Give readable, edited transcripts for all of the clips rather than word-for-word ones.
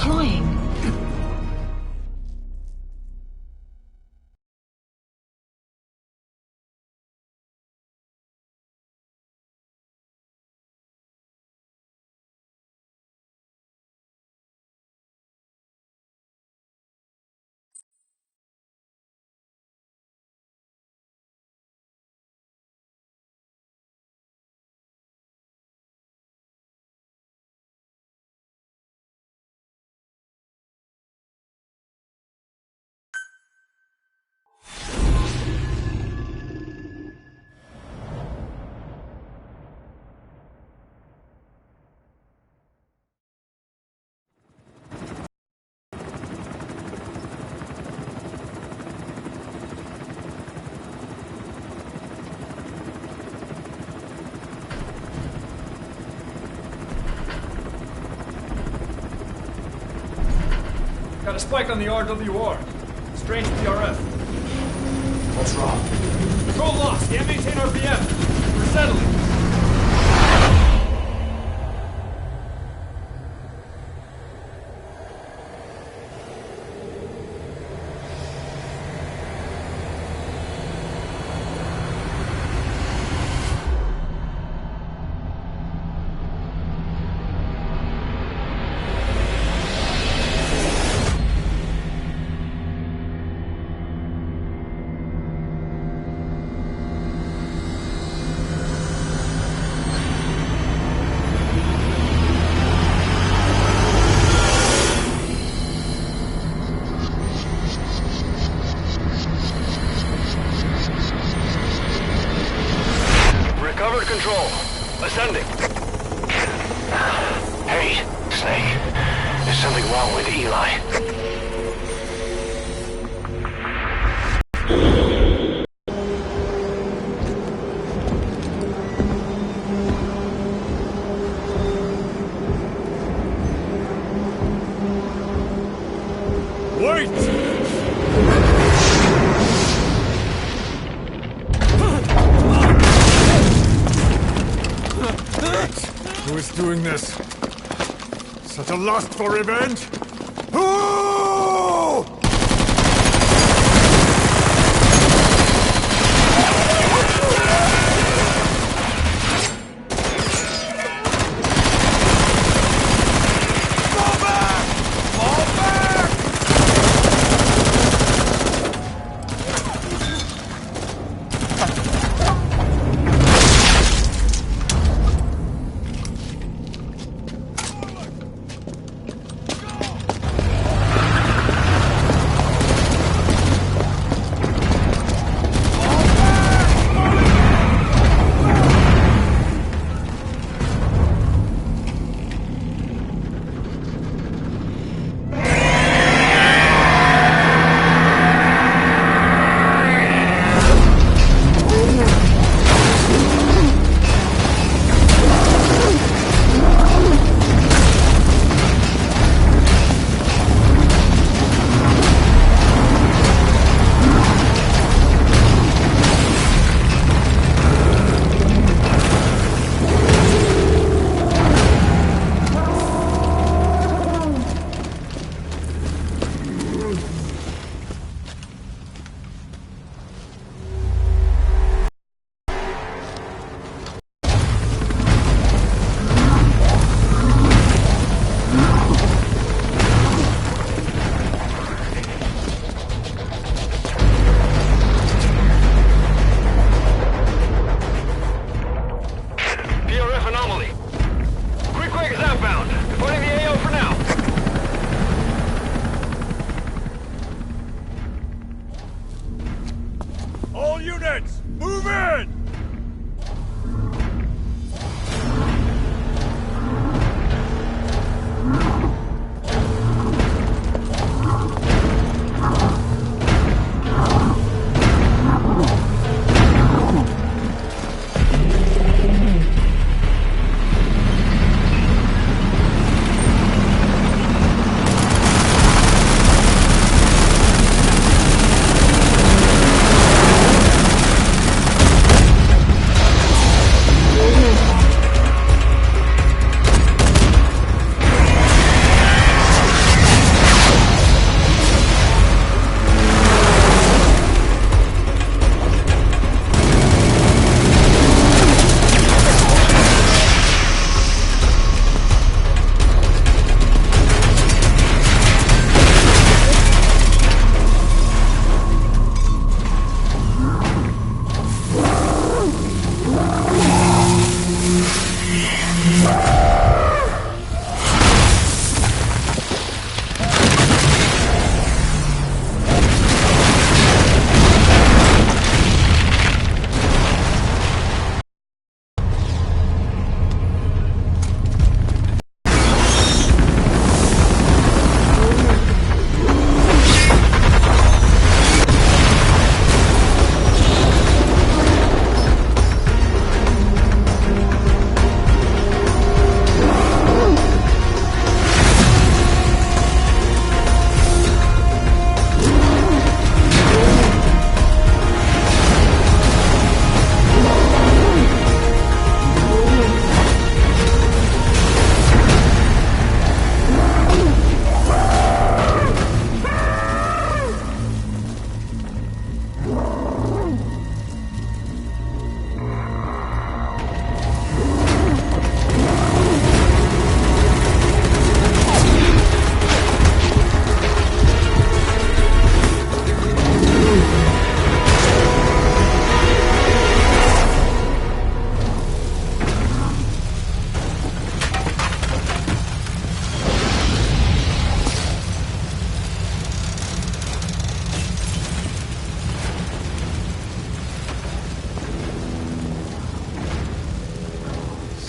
flying. Got a spike on the RWR. Strange PRF. What's wrong? Control lost. Can't maintain RPM. We're settling. Recovered control. Ascending. Hey, Snake. There's something wrong with Eli. Who is doing this? Such a lust for revenge? Who? Fall back! Fall back!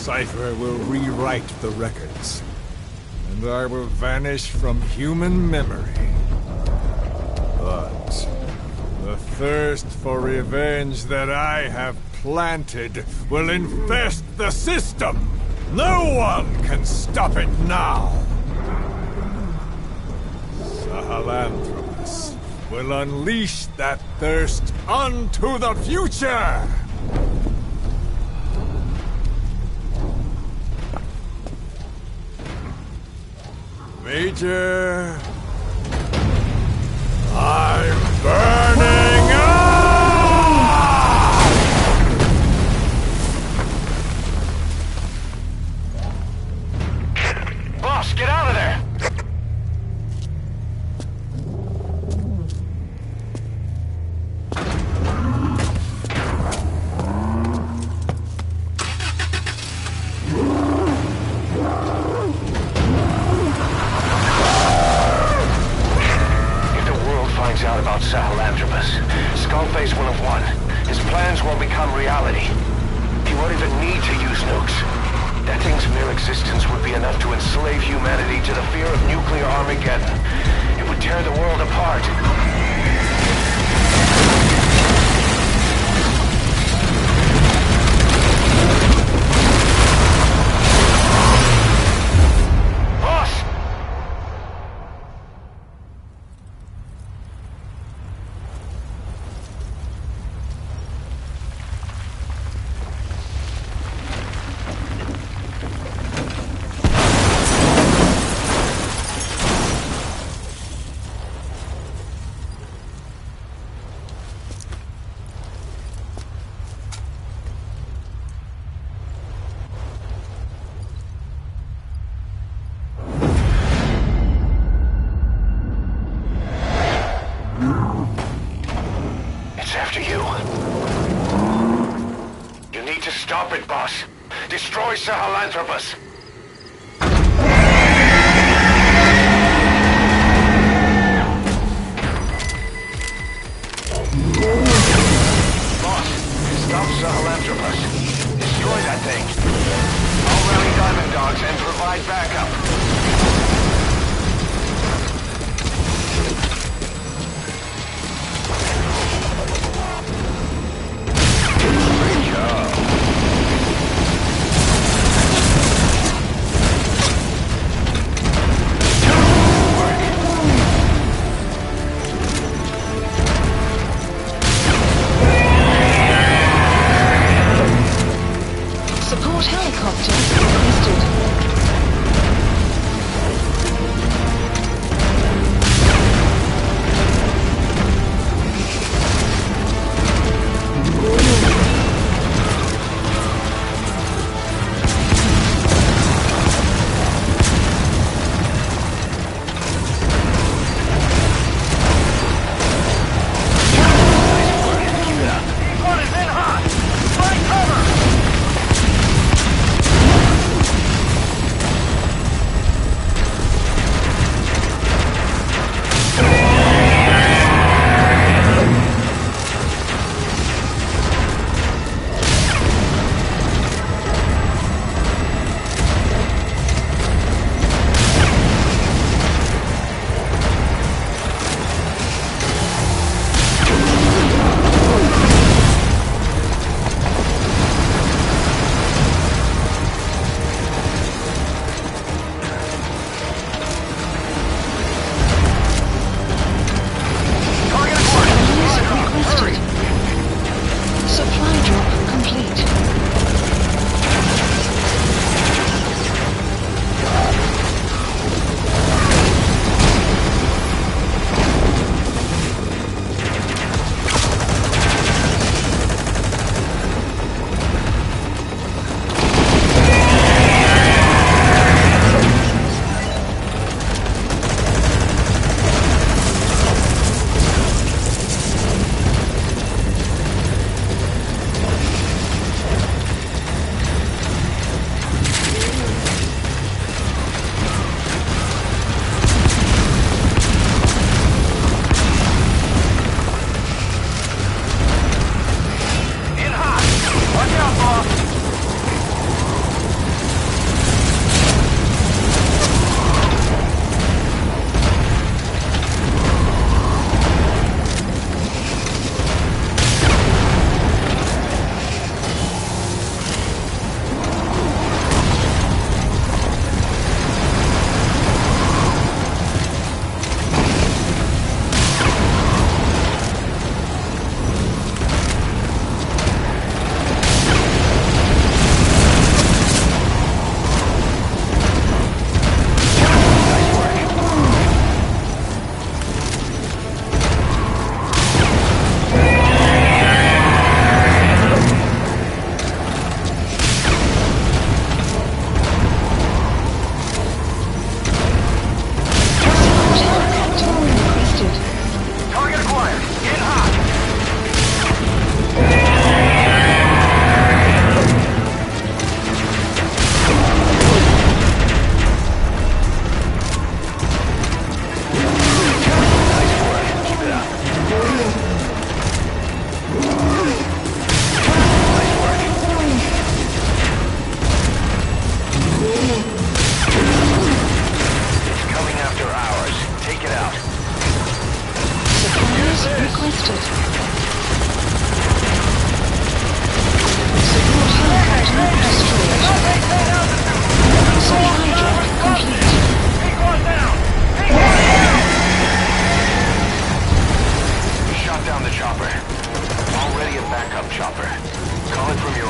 Cypher will rewrite the records, and I will vanish from human memory. But the thirst for revenge that I have planted will infest the system. No one can stop it now. Sahelanthropus will unleash that thirst onto the future! Major... I'm burning up! Boss, get out of there! Out about Sahelanthropus. Skullface will have won. His plans won't become reality. He won't even need to use nukes. That thing's mere existence would be enough to enslave humanity to the fear of nuclear Armageddon. It would tear the world apart. Stop it, boss. Destroy Sahelanthropus. Boss, stop Sahelanthropus. Destroy that thing. I'll rally Diamond Dogs and provide backup. Support helicopter requested.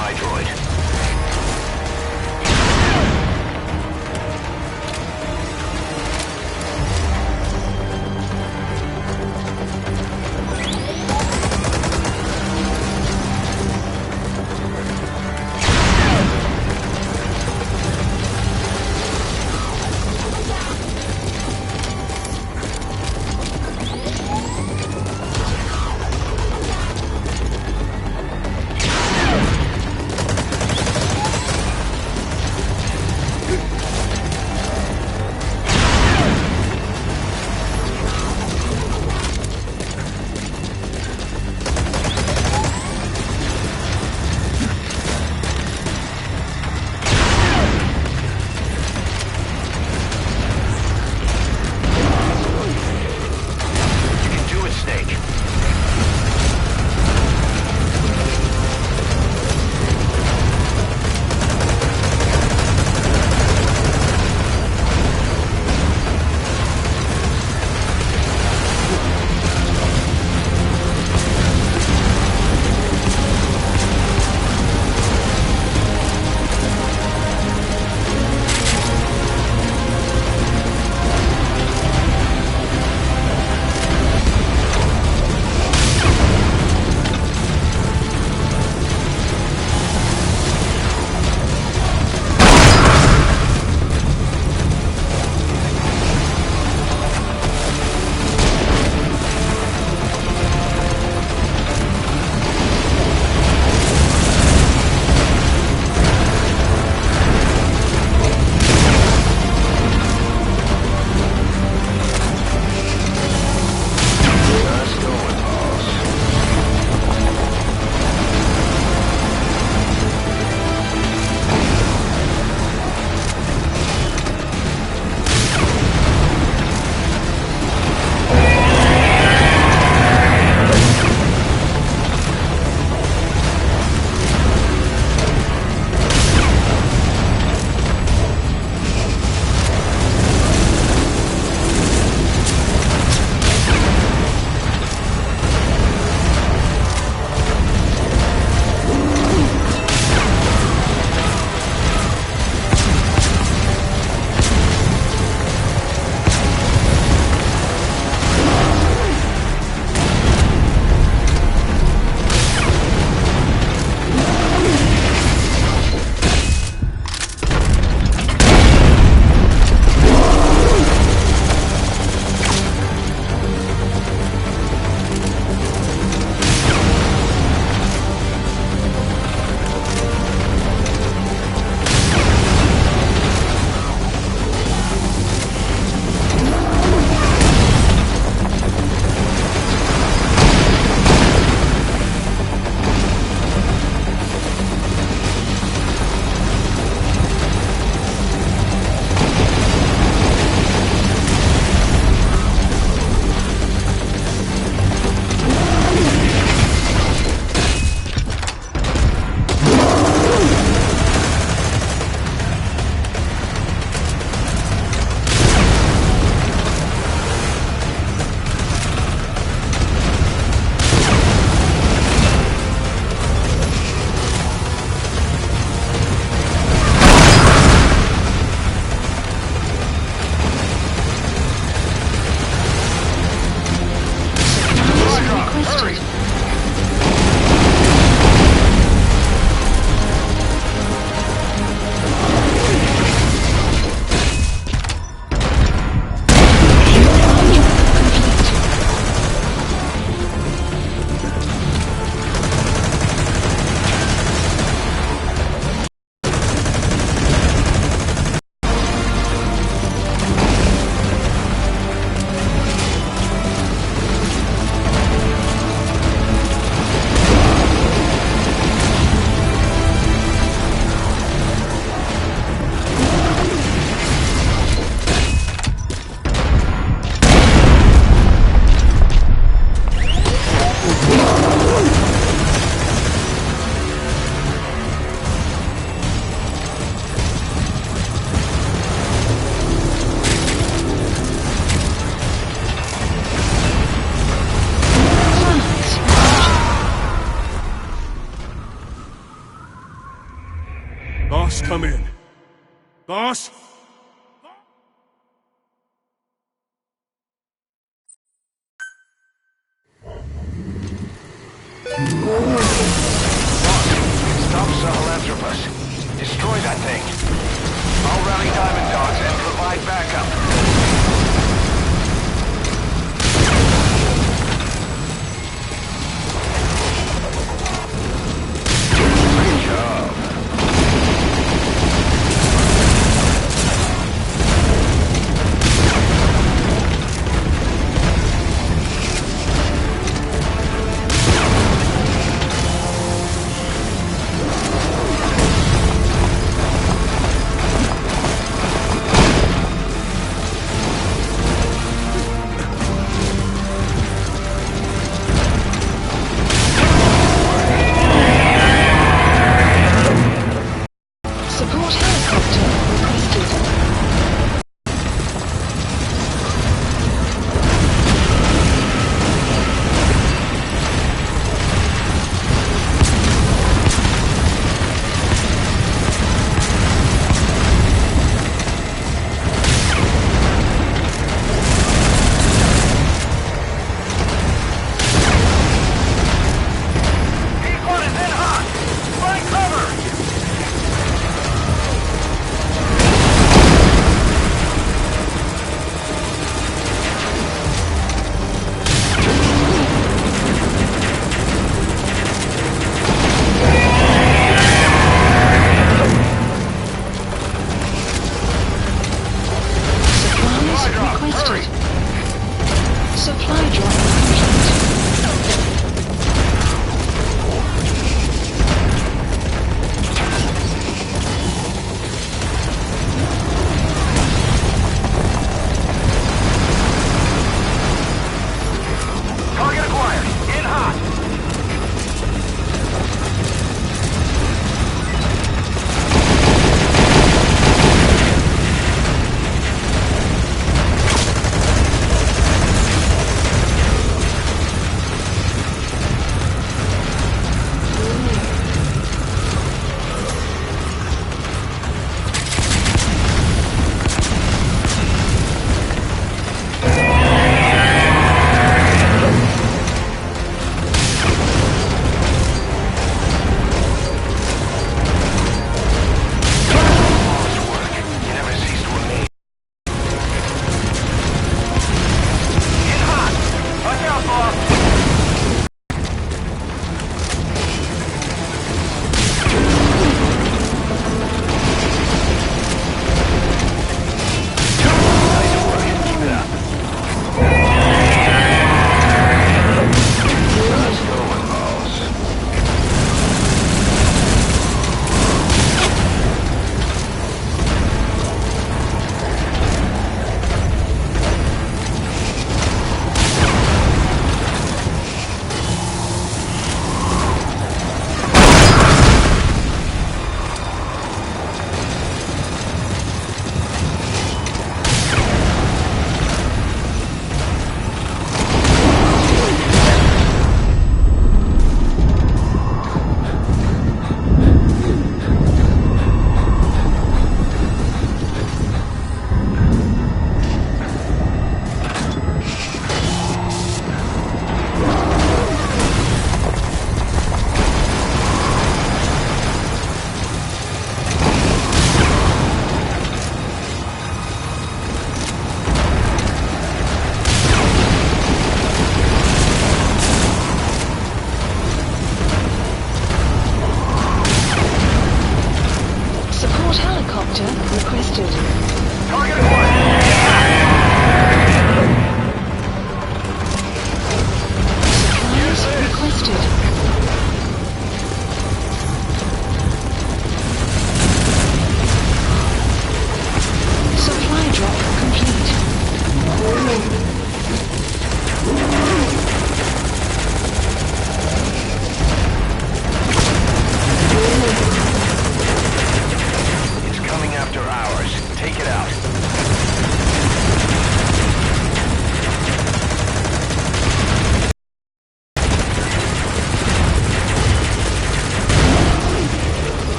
my droid. Boss, come in. Boss? Stop Sahelanthropus. Destroy that thing. I'll rally Diamond Dogs and provide backup. Great job.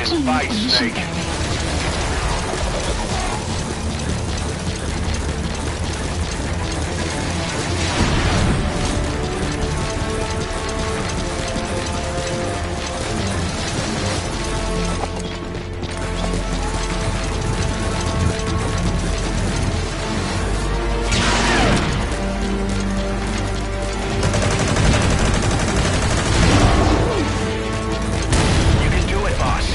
this 质疑 fight, 仪式 Snake. 感。You can do it, boss.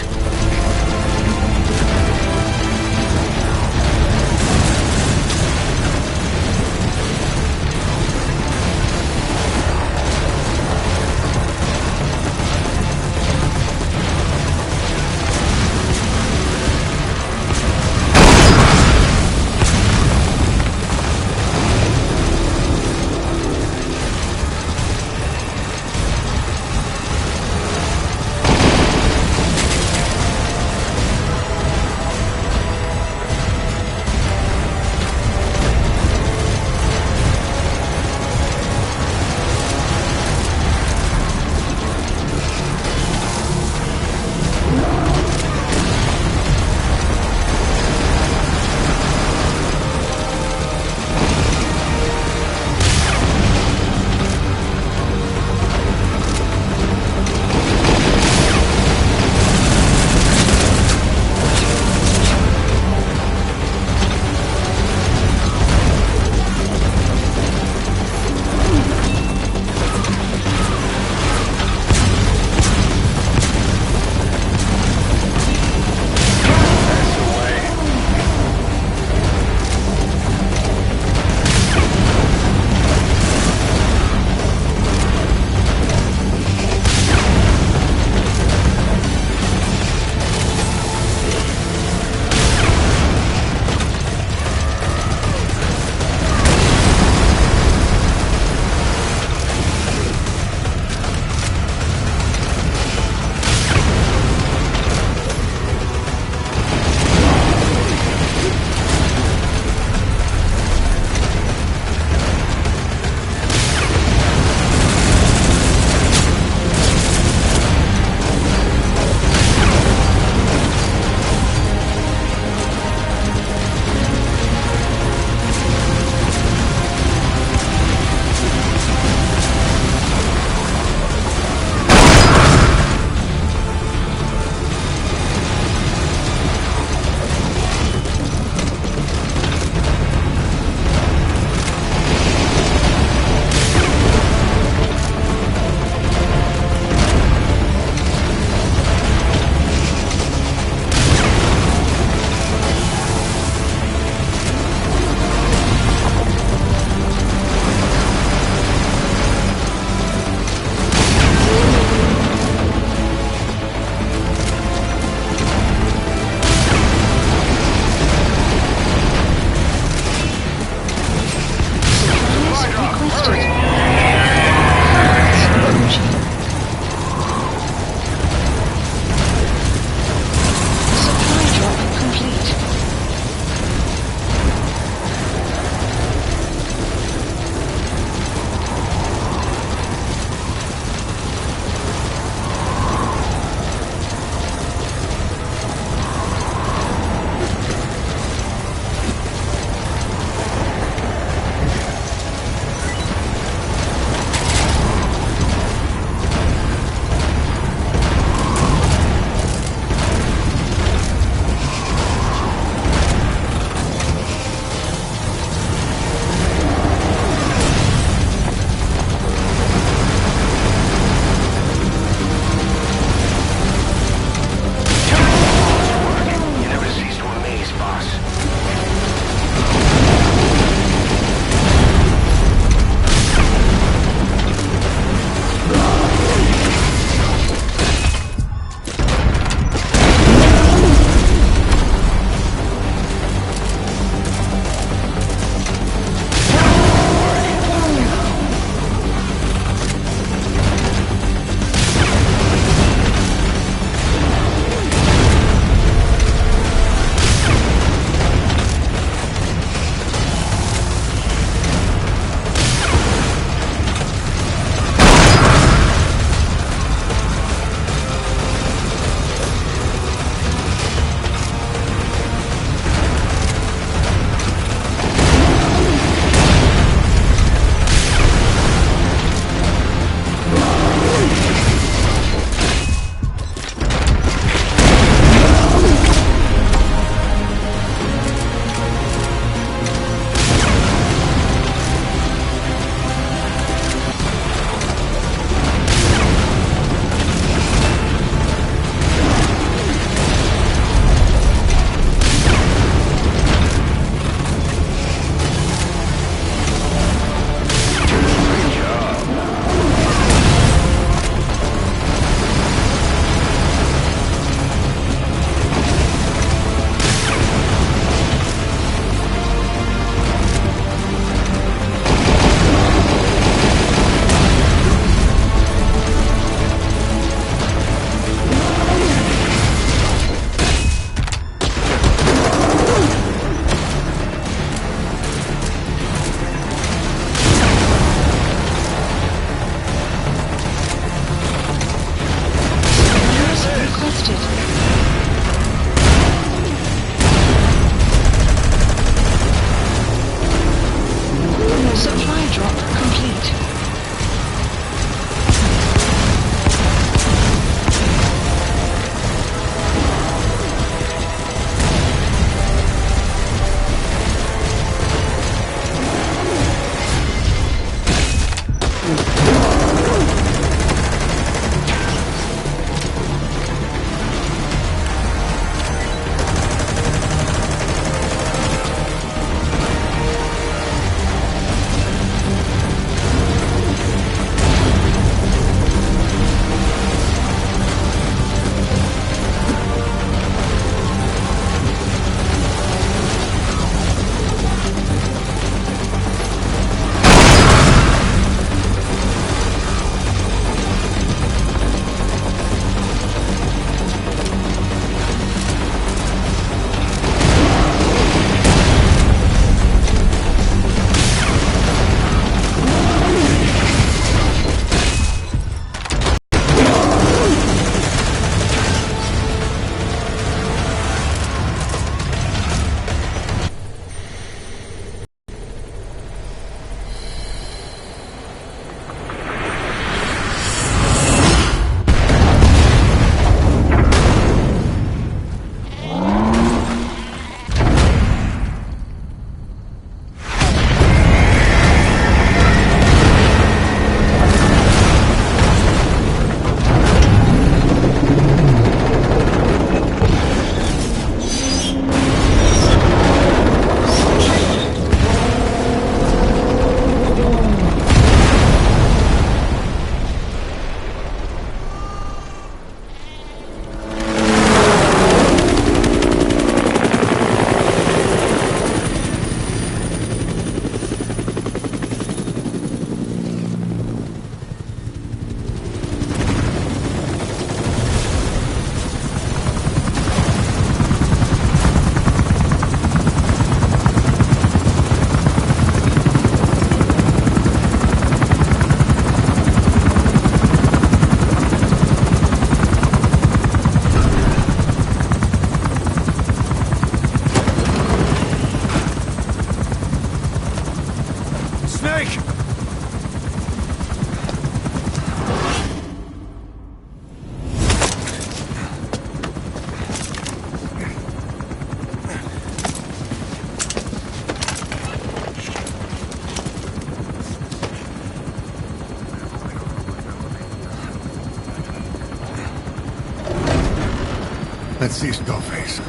Let's see Skullface.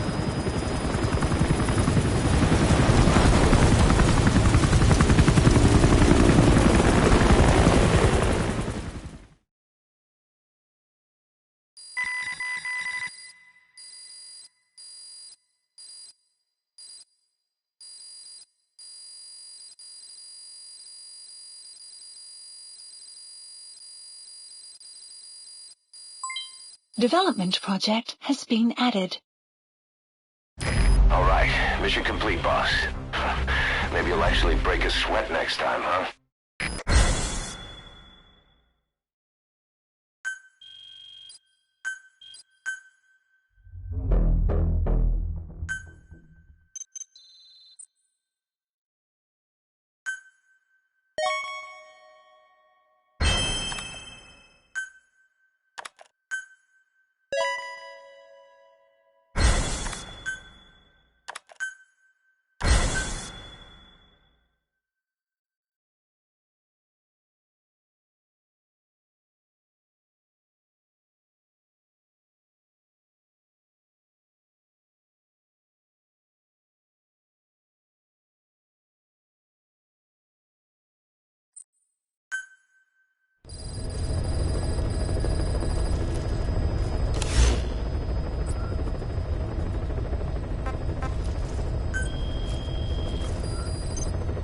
Development project has been added. All right, mission complete, boss. Maybe you'll actually break a sweat next time, huh?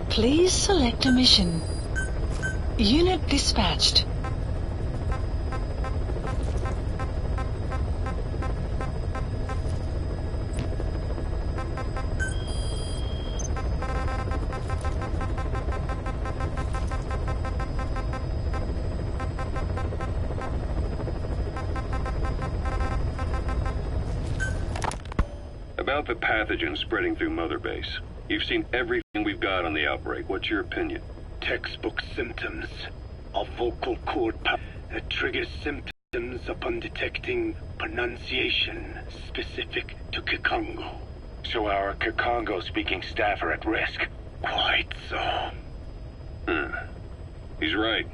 Please select a mission. Unit dispatched. About the pathogen spreading through Mother Base. You've seen everything we've got on the outbreak. What's your opinion? Textbook symptoms of vocal cord that triggers symptoms upon detecting pronunciation specific to Kikongo. So our Kikongo-speaking staff are at risk. Quite so. He's right.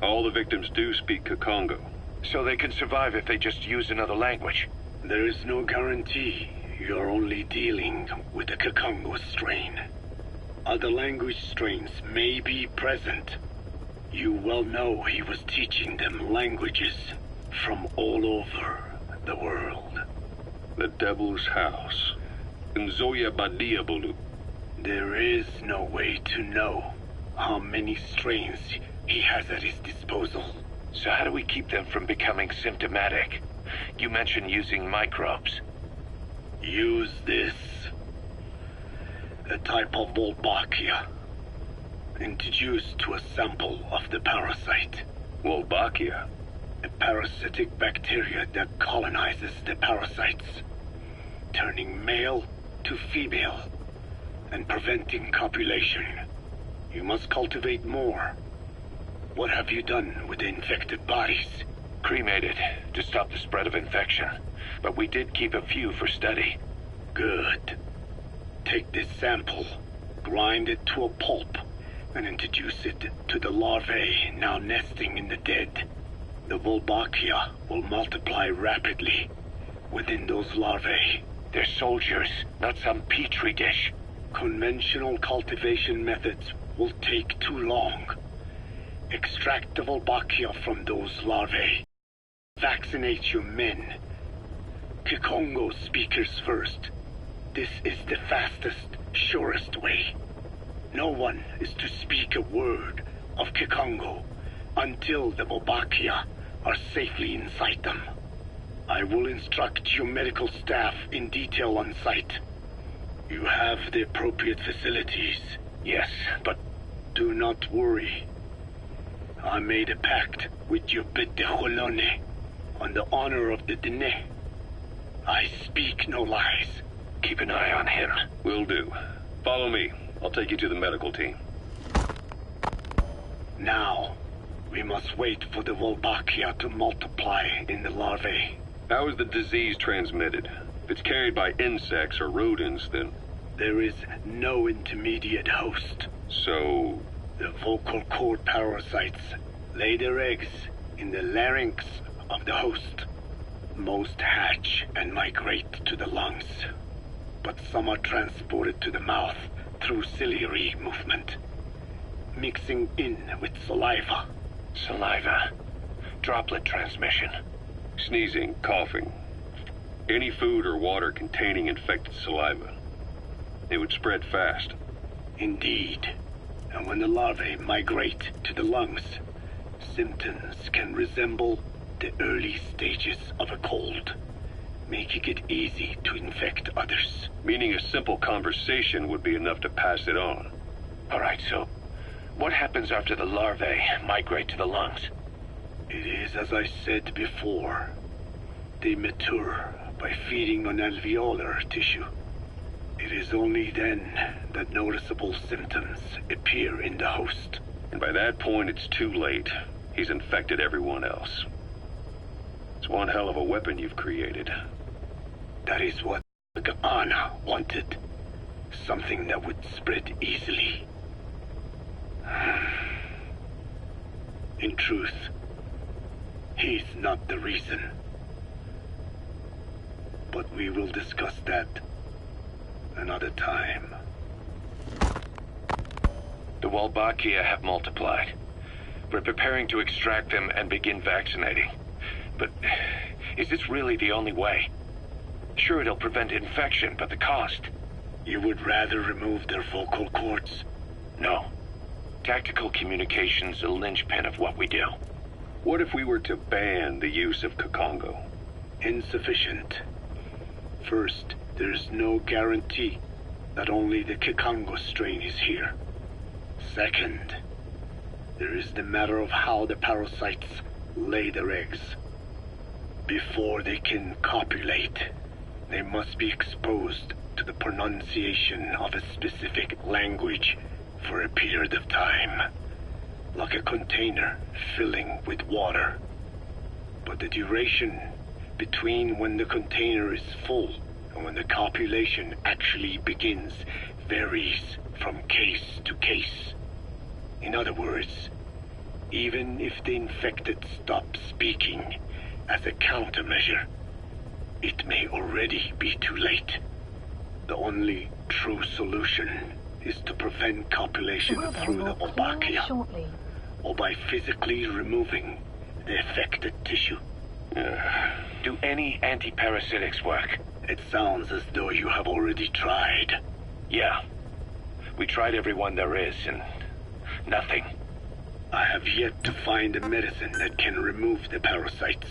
All the victims do speak Kikongo. So they can survive if they just use another language. There is no guarantee. You're only dealing with the Kikongo strain. Other language strains may be present. You well know he was teaching them languages from all over the world. The Devil's House. Nzoya Badia Bulu. There is no way to know how many strains he has at his disposal. So how do we keep them from becoming symptomatic? You mentioned using microbes. Use this. A type of Wolbachia. Introduced to a sample of the parasite. Wolbachia? A parasitic bacteria that colonizes the parasites, turning male to female and preventing copulation. You must cultivate more. What have you done with the infected bodies? Cremated to stop the spread of infection. But we did keep a few for study. Good. Take this sample, grind it to a pulp, and introduce it to the larvae now nesting in the dead. The Wolbachia will multiply rapidly within those larvae. They're soldiers, not some petri dish. Conventional cultivation methods will take too long. Extract the Wolbachia from those larvae. Vaccinate your men. Kikongo speakers first. This is the fastest, surest way. No one is to speak a word of Kikongo until the Wolbachia are safely inside them. I will instruct your medical staff in detail on site. You have the appropriate facilities. Yes, but do not worry. I made a pact with your Bete Holone on the honor of the Dene. I speak no lies. Keep an eye on him. Will do. Follow me. I'll take you to the medical team. Now, we must wait for the Wolbachia to multiply in the larvae. How is the disease transmitted? If it's carried by insects or rodents, then... There is no intermediate host. So... The vocal cord parasites lay their eggs in the larynx of the host. Most hatch and migrate to the lungs, but some are transported to the mouth through ciliary movement, mixing in with saliva. Saliva. Droplet transmission. Sneezing, coughing. Any food or water containing infected saliva. It would spread fast. Indeed. And when the larvae migrate to the lungs, symptoms can resemble the early stages of a cold, making it easy to infect others. Meaning a simple conversation would be enough to pass it on. Alright, so what happens after the larvae migrate to the lungs? It is as I said before. They mature by feeding on alveolar tissue. It is only then that noticeable symptoms appear in the host. And by that point, it's too late. He's infected everyone else. It's one hell of a weapon you've created. That is what Anna wanted. Something that would spread easily. In truth, he's not the reason. But we will discuss that another time. The Walbachia have multiplied. We're preparing to extract them and begin vaccinating. But is this really the only way? Sure, it'll prevent infection, but the cost? You would rather remove their vocal cords? No. Tactical communication's a linchpin of what we do. What if we were to ban the use of Kakongo? Insufficient. First, there's no guarantee that only the Kakongo strain is here. Second, there is the matter of how the parasites lay their eggs. Before they can copulate, they must be exposed to the pronunciation of a specific language for a period of time, like a container filling with water. But the duration between when the container is full and when the copulation actually begins varies from case to case. In other words, even if the infected stop speaking as a countermeasure, it may already be too late. The only true solution is to prevent copulation through the Wolbachia, or by physically removing the affected tissue. Do any antiparasitics work? It sounds as though you have already tried. Yeah. We tried every one there is, and nothing. I have yet to find a medicine that can remove the parasites.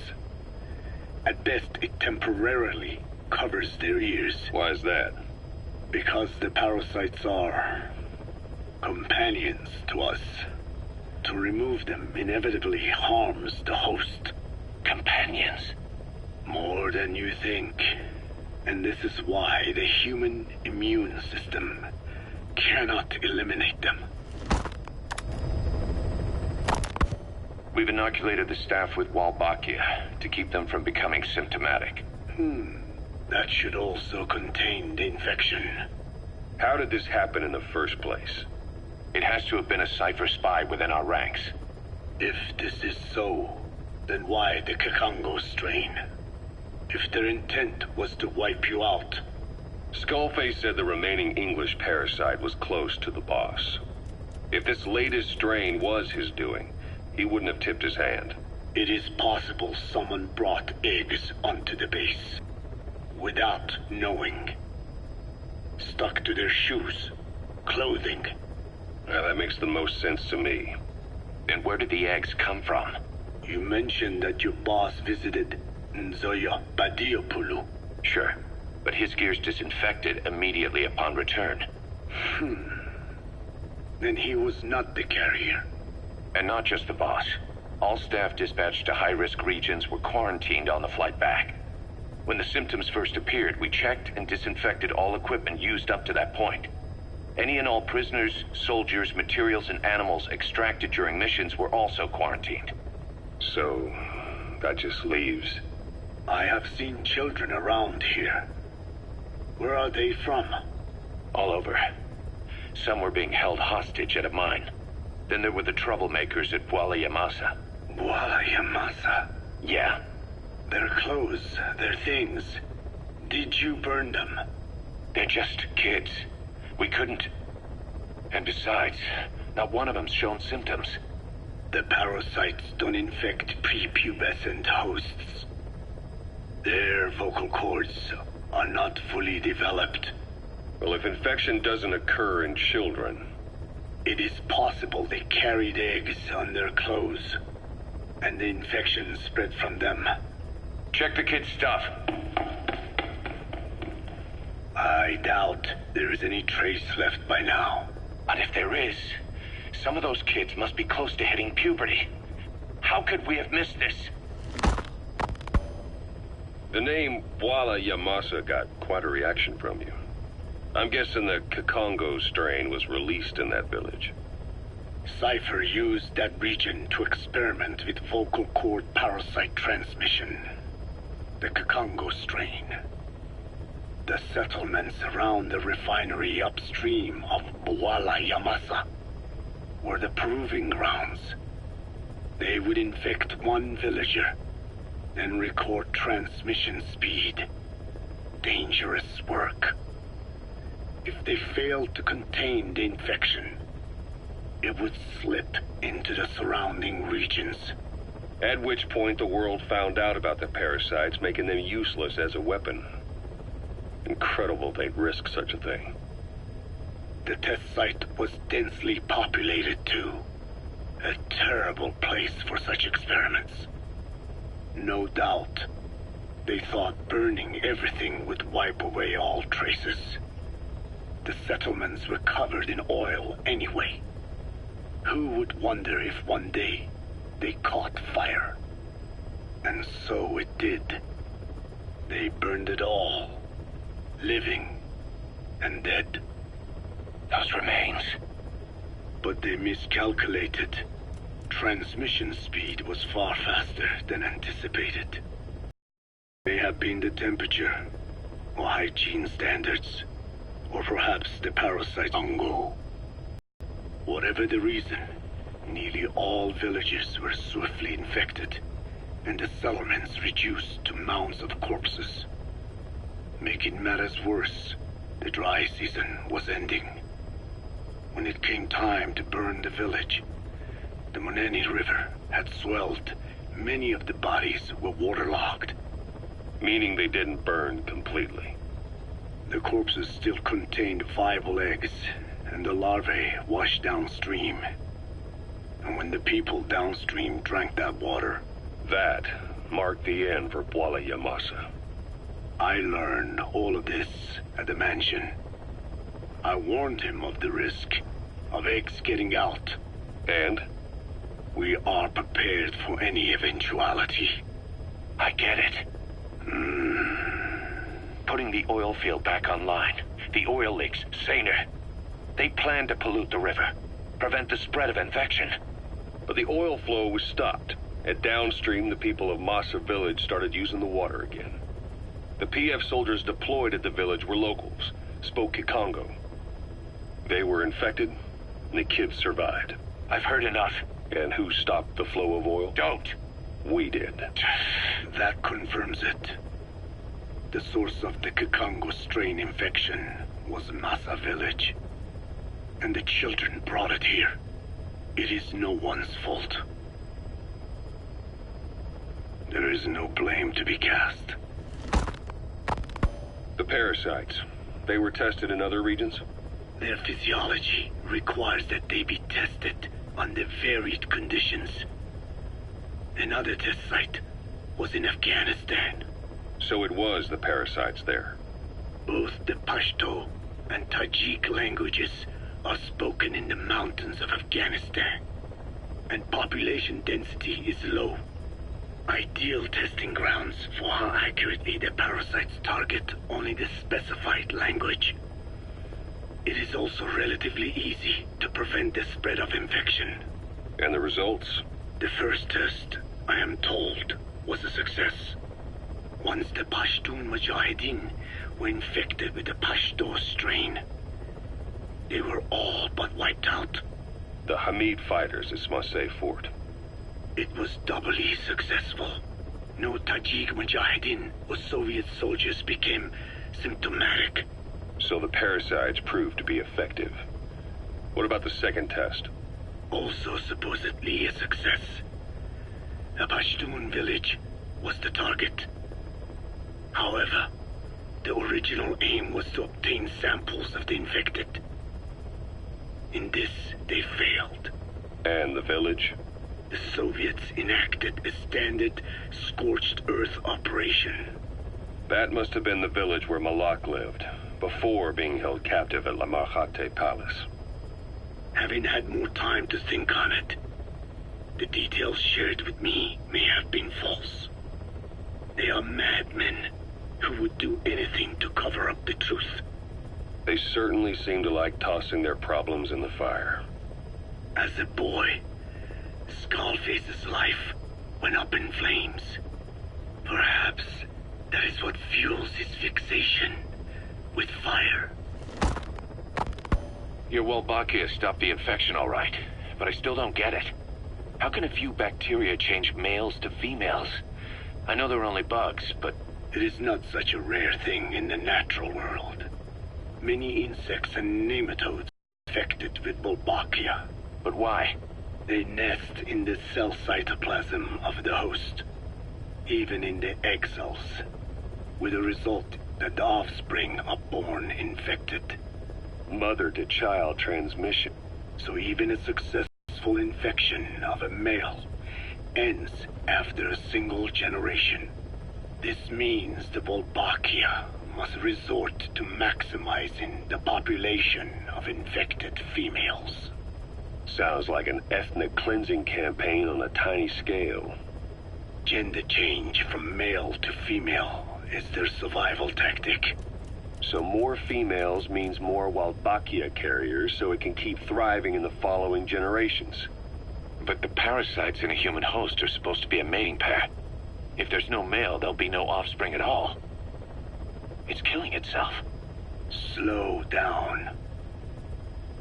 At best, it temporarily covers their ears. Why is that? Because the parasites are companions to us. To remove them inevitably harms the host. Companions? More than you think. And this is why the human immune system cannot eliminate them. We've inoculated the staff with Walbachia to keep them from becoming symptomatic. That should also contain the infection. How did this happen in the first place? It has to have been a Cypher spy within our ranks. If this is so, then why the Kakongo strain? If their intent was to wipe you out. Skullface said the remaining English parasite was close to the boss. If this latest strain was his doing, he wouldn't have tipped his hand. It is possible someone brought eggs onto the base without knowing. Stuck to their shoes, clothing. Well, that makes the most sense to me. And where did the eggs come from? You mentioned that your boss visited Nzoya Badiopulu. Sure, but his gear's disinfected immediately upon return. Then he was not the carrier. And not just the boss. All staff dispatched to high-risk regions were quarantined on the flight back. When the symptoms first appeared, we checked and disinfected all equipment used up to that point. Any and all prisoners, soldiers, materials, and animals extracted during missions were also quarantined. So, that just leaves... I have seen children around here. Where are they from? All over. Some were being held hostage at a mine. Then there were the troublemakers at Bwala Yamasa. Bwala Yamasa? Yeah. Their clothes, their things. Did you burn them? They're just kids. We couldn't. And besides, not one of them's shown symptoms. The parasites don't infect prepubescent hosts. Their vocal cords are not fully developed. Well, if infection doesn't occur in children... It is possible they carried eggs on their clothes, and the infection spread from them. Check the kid's stuff. I doubt there is any trace left by now. But if there is, some of those kids must be close to hitting puberty. How could we have missed this? The name Bwala Yamasa got quite a reaction from you. I'm guessing the Kikongo strain was released in that village. Cypher used that region to experiment with vocal cord parasite transmission. The Kikongo strain. The settlements around the refinery upstream of Bwala Yamasa were the proving grounds. They would infect one villager, then record transmission speed. Dangerous work. If they failed to contain the infection, it would slip into the surrounding regions. At which point the world found out about the parasites, making them useless as a weapon. Incredible they'd risk such a thing. The test site was densely populated too. A terrible place for such experiments. No doubt, they thought burning everything would wipe away all traces. The settlements were covered in oil anyway. Who would wonder if one day they caught fire? And so it did. They burned it all, living and dead. Those remains. But they miscalculated. Transmission speed was far faster than anticipated. May have been the temperature, or hygiene standards, or perhaps the parasite Ongo. Whatever the reason, nearly all villages were swiftly infected, and the settlements reduced to mounds of corpses. Making matters worse, the dry season was ending. When it came time to burn the village, the Moneni River had swelled. Many of the bodies were waterlogged. Meaning they didn't burn completely. The corpses still contained viable eggs, and the larvae washed downstream. And when the people downstream drank that water... That marked the end for Bwala Yamasa. I learned all of this at the mansion. I warned him of the risk of eggs getting out. And? We are prepared for any eventuality. I get it. Putting the oil field back online. The oil leaks, saner. They plan to pollute the river, prevent the spread of infection. But the oil flow was stopped, and downstream the people of Masa village started using the water again. The PF soldiers deployed at the village were locals, spoke Kikongo. They were infected, and the kids survived. I've heard enough. And who stopped the flow of oil? Don't. We did. That confirms it. The source of the Kikongo strain infection was Masa village. And the children brought it here. It is no one's fault. There is no blame to be cast. The parasites, they were tested in other regions? Their physiology requires that they be tested under varied conditions. Another test site was in Afghanistan. So it was the parasites there. Both the Pashto and Tajik languages are spoken in the mountains of Afghanistan, and population density is low. Ideal testing grounds for how accurately the parasites target only the specified language. It is also relatively easy to prevent the spread of infection. And the results? The first test, I am told, was a success. Once the Pashtun Mujahideen were infected with the Pashto strain, they were all but wiped out. The Hamid fighters at Smasei Fort. It was doubly successful. No Tajik Mujahideen or Soviet soldiers became symptomatic. So the parasites proved to be effective. What about the second test? Also supposedly a success. A Pashtun village was the target. However, the original aim was to obtain samples of the infected. In this, they failed. And the village? The Soviets enacted a standard scorched earth operation. That must have been the village where Malak lived, before being held captive at La Marjate Palace. Having had more time to think on it, the details shared with me may have been false. They are madmen who would do anything to cover up the truth. They certainly seem to like tossing their problems in the fire. As a boy, Skullface's life went up in flames. Perhaps that is what fuels his fixation with fire. Your Wolbachia stopped the infection all right, but I still don't get it. How can a few bacteria change males to females? I know they're only bugs, but... It is not such a rare thing in the natural world. Many insects and nematodes are infected with Wolbachia. But why? They nest in the cell cytoplasm of the host, even in the egg cells, with the result that the offspring are born infected. Mother-to-child transmission. So even a successful infection of a male ends after a single generation. This means the Wolbachia must resort to maximizing the population of infected females. Sounds like an ethnic cleansing campaign on a tiny scale. Gender change from male to female is their survival tactic. So more females means more Wolbachia carriers, so it can keep thriving in the following generations. But the parasites in a human host are supposed to be a mating pair. If there's no male, there'll be no offspring at all. It's killing itself. Slow down.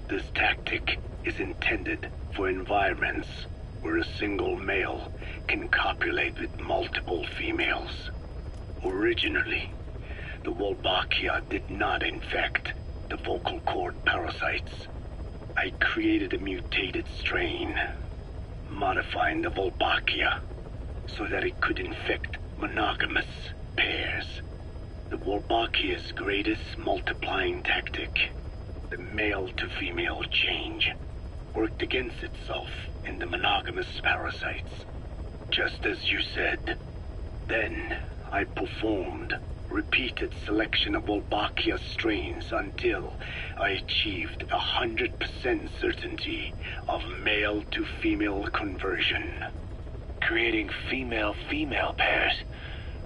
This tactic is intended for environments where a single male can copulate with multiple females. Originally, the Wolbachia did not infect the vocal cord parasites. I created a mutated strain, modifying the Wolbachia so that it could infect monogamous pairs. The Wolbachia's greatest multiplying tactic, the male-to-female change, worked against itself in the monogamous parasites. Just as you said. Then, I performed repeated selection of Wolbachia strains until I achieved 100% certainty of male-to-female conversion. Creating female-female pairs,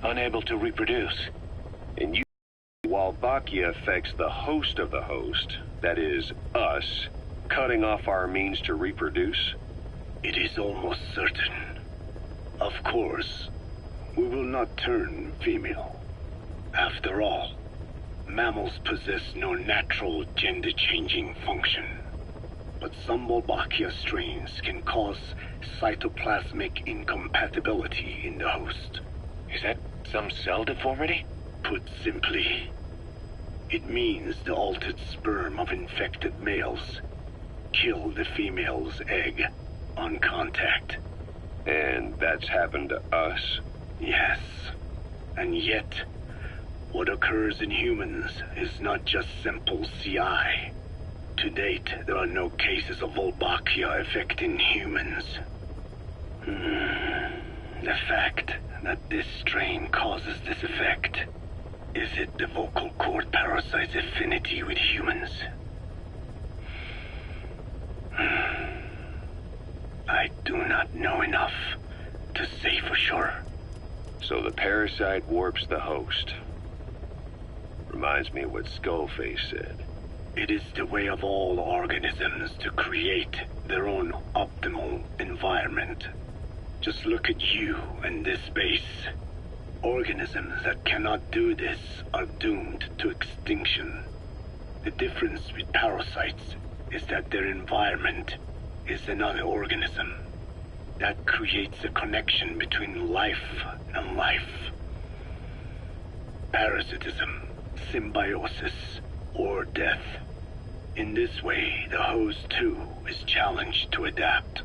unable to reproduce. And you, Wolbachia affects the host of the host, that is, us, cutting off our means to reproduce? It is almost certain. Of course, we will not turn female. After all, mammals possess no natural gender-changing function. But some Wolbachia strains can cause cytoplasmic incompatibility in the host. Is that some cell deformity? Put simply, it means the altered sperm of infected males kill the female's egg on contact. And that's happened to us? Yes. And yet, what occurs in humans is not just simple CI. To date, there are no cases of Wolbachia affecting humans. The fact that this strain causes this effect, is it the vocal cord parasite's affinity with humans? I do not know enough to say for sure. So the parasite warps the host. Reminds me of what Skullface said. It is the way of all organisms to create their own optimal environment. Just look at you and this base. Organisms that cannot do this are doomed to extinction. The difference with parasites is that their environment is another organism. That creates a connection between life and life. Parasitism, symbiosis, or death. In this way, the host too is challenged to adapt.